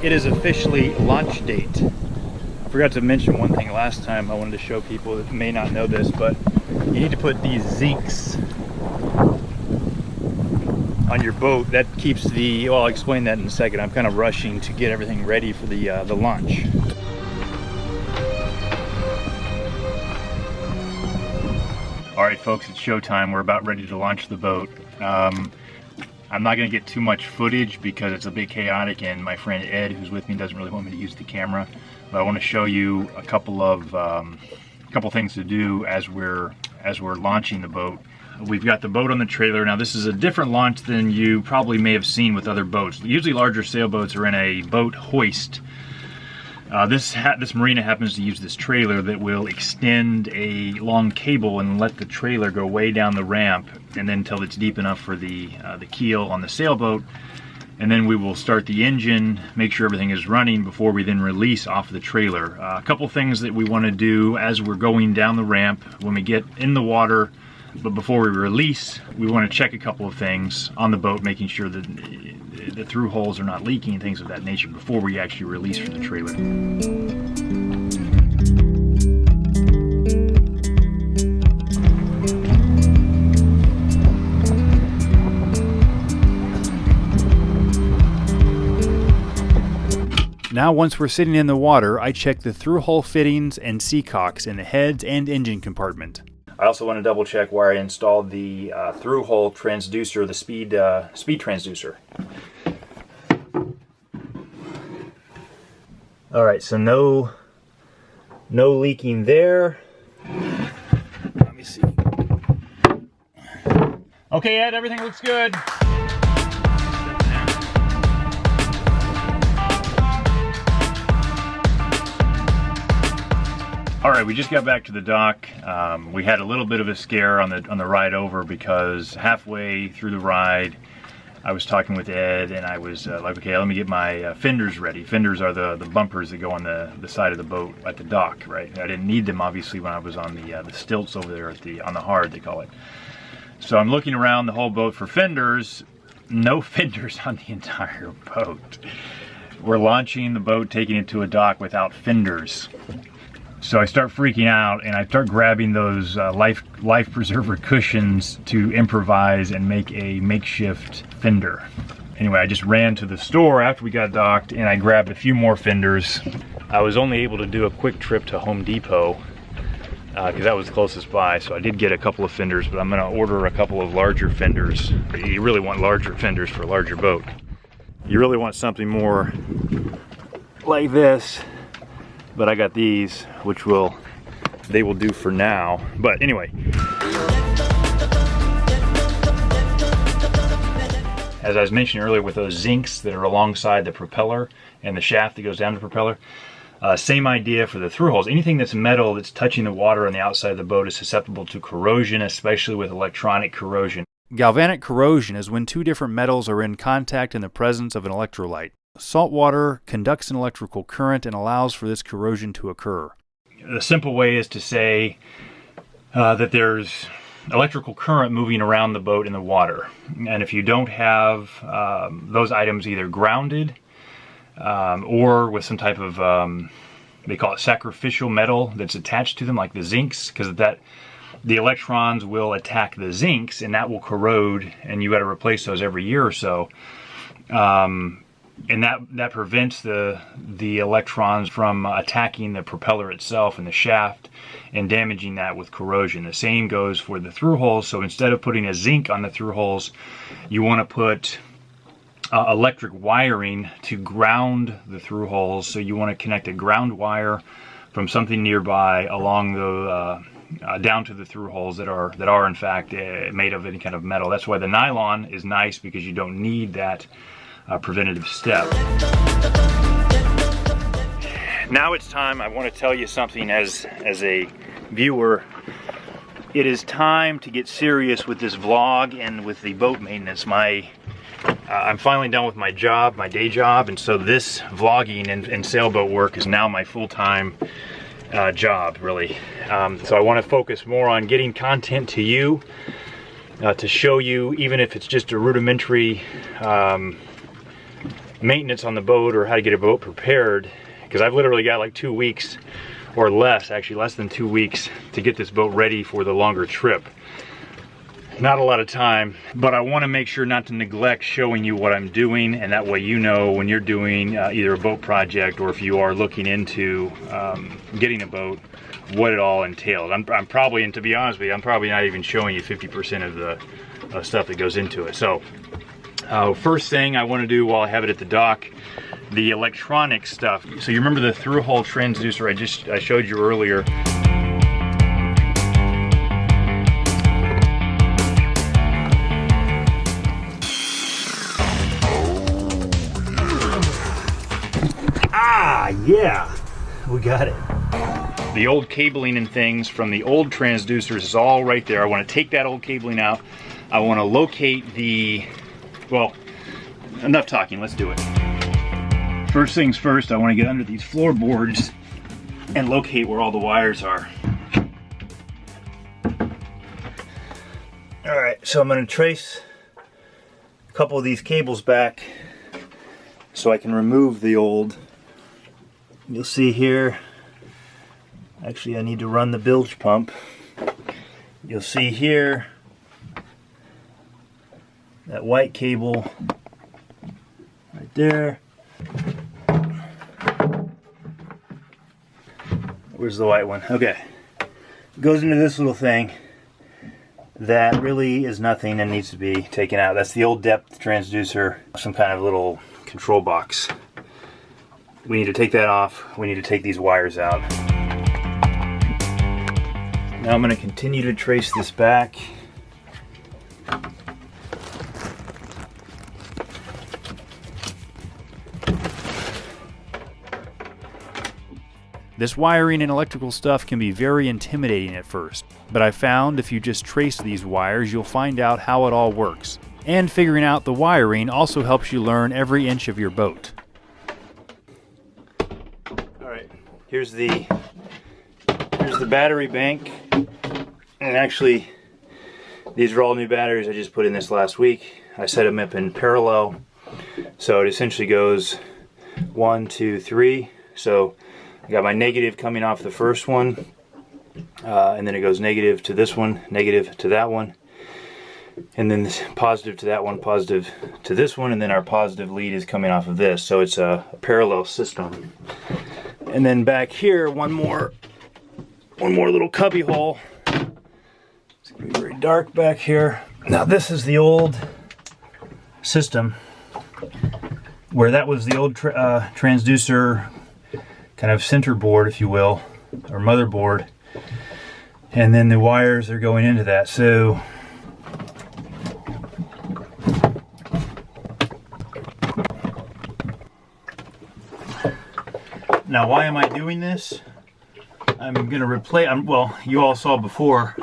it is officially launch date. I forgot to mention one thing last time. I wanted to show people that may not know this, but you need to put these zincs on your boat. That keeps the, well, I'll explain that in a second. I'm kind of rushing to get everything ready for the launch. All right, folks, it's showtime. We're about ready to launch the boat. I'm not going to get too much footage because it's a bit chaotic, and my friend Ed, who's with me, doesn't really want me to use the camera. But I want to show you a couple things to do as we're launching the boat. We've got the boat on the trailer. Now, this is a different launch than you probably may have seen with other boats. Usually larger sailboats are in a boat hoist. This marina happens to use this trailer that will extend a long cable and let the trailer go way down the ramp, and then until it's deep enough for the keel on the sailboat. And then we will start the engine, make sure everything is running before we then release off the trailer. A couple things that we want to do as we're going down the ramp when we get in the water, but before we release, we want to check a couple of things on the boat, making sure that the through holes are not leaking, things of that nature, before we actually release from the trailer. Now, once we're sitting in the water, I check the through-hole fittings and seacocks in the heads and engine compartment. I also want to double check where I installed the through-hole transducer, the speed transducer. All right, so no leaking there. Let me see. Okay, Ed, everything looks good. All right, we just got back to the dock. We had a little bit of a scare on the ride over because halfway through the ride, I was talking with Ed, and I was like, okay, let me get my fenders ready. Fenders are the bumpers that go on the side of the boat at the dock, right? I didn't need them, obviously, when I was on the stilts over there on the hard, they call it. So I'm looking around the whole boat for fenders. No fenders on the entire boat. We're launching the boat, taking it to a dock without fenders. So I start freaking out, and I start grabbing those life preserver cushions to improvise and make a makeshift fender. Anyway, I just ran to the store after we got docked, and I grabbed a few more fenders. I was only able to do a quick trip to Home Depot because that was the closest by, so I did get a couple of fenders, but I'm going to order a couple of larger fenders. You really want larger fenders for a larger boat. You really want something more like this. But I got these, which they will do for now. But anyway, as I was mentioning earlier, with those zincs that are alongside the propeller and the shaft that goes down the propeller, same idea for the through holes. Anything that's metal that's touching the water on the outside of the boat is susceptible to corrosion, especially with electronic corrosion. Galvanic corrosion is when two different metals are in contact in the presence of an electrolyte. Salt water conducts an electrical current and allows for this corrosion to occur. The simple way is to say that there's electrical current moving around the boat in the water. And if you don't have those items either grounded or with some type of, they call it sacrificial metal that's attached to them, like the zincs, because the electrons will attack the zincs and that will corrode, and you got to replace those every year or so. And that prevents the electrons from attacking the propeller itself and the shaft and damaging that with corrosion. The same goes for the through holes. So instead of putting a zinc on the through holes, you want to put electric wiring to ground the through holes. So you want to connect a ground wire from something nearby along the down to the through holes that are in fact made of any kind of metal. That's why the nylon is nice, because you don't need that preventative step. Now it's time. I want to tell you something as a viewer. It is time to get serious with this vlog and with the boat maintenance. I'm finally done with my job, my day job, and so this vlogging and sailboat work is now my full-time job, really. So I want to focus more on getting content to you, to show you, even if it's just a rudimentary maintenance on the boat or how to get a boat prepared, because I've literally got like 2 weeks or less, actually less than 2 weeks, to get this boat ready for the longer trip. Not a lot of time, but I want to make sure not to neglect showing you what I'm doing, and that way you know when you're doing either a boat project or if you are looking into getting a boat, what it all entails. I'm probably, and to be honest with you, I'm probably not even showing you 50% of the stuff that goes into it. So first thing I want to do while I have it at the dock, the electronic stuff. So you remember the through-hole transducer I showed you earlier. Yeah, we got it. The old cabling and things from the old transducers is all right there. I want to take that old cabling out. I want to locate the, well, enough talking, let's do it. First things first, I want to get under these floorboards and locate where all the wires are. All right, so I'm going to trace a couple of these cables back so I can remove the old. You'll see here, actually I need to run the bilge pump. You'll see here that white cable right there. Where's the white one? Okay. It goes into this little thing that really is nothing and needs to be taken out. That's the old depth transducer, some kind of little control box. We need to take that off. We need to take these wires out. Now I'm going to continue to trace this back. This wiring and electrical stuff can be very intimidating at first, but I found if you just trace these wires, you'll find out how it all works. And figuring out the wiring also helps you learn every inch of your boat. Here's the battery bank, and actually these are all new batteries I just put in this last week. I set them up in parallel, so it essentially goes 1, 2, 3. So I got my negative coming off the first one, and then it goes negative to this one, negative to that one, and then this positive to that one, positive to this one, and then our positive lead is coming off of this. So it's a parallel system. And then back here, one more little cubby hole. It's gonna be very dark back here. Now this is the old system where that was the old transducer kind of center board, if you will, or motherboard. And then the wires are going into that. So now, why am I doing this? I'm going to replace, well, you all saw before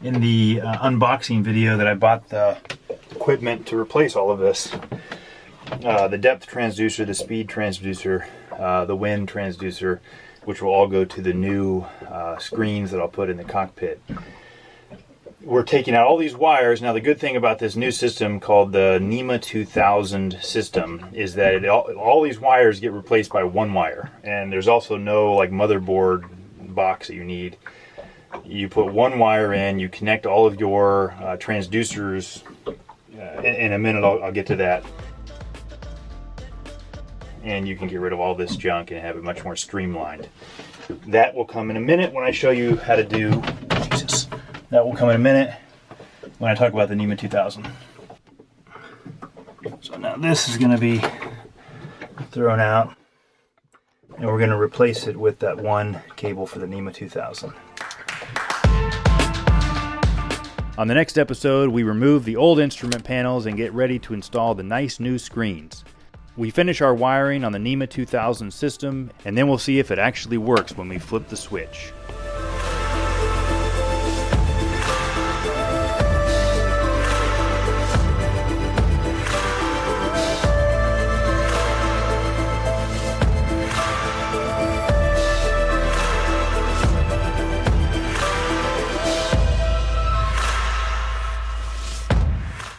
in the unboxing video that I bought the equipment to replace all of this. The depth transducer, the speed transducer, the wind transducer, which will all go to the new screens that I'll put in the cockpit. We're taking out all these wires. Now the good thing about this new system called the NEMA 2000 system is that all these wires get replaced by one wire, and there's also no like motherboard box that you need. You put one wire in, you connect all of your transducers. In a minute I'll get to that, and you can get rid of all this junk and have it much more streamlined. That will come in a minute when I show you how to do Jesus. That will come in a minute when I talk about the NEMA 2000. So now this is going to be thrown out, and we're going to replace it with that one cable for the NEMA 2000. On the next episode, we remove the old instrument panels and get ready to install the nice new screens. We finish our wiring on the NEMA 2000 system, and then we'll see if it actually works when we flip the switch.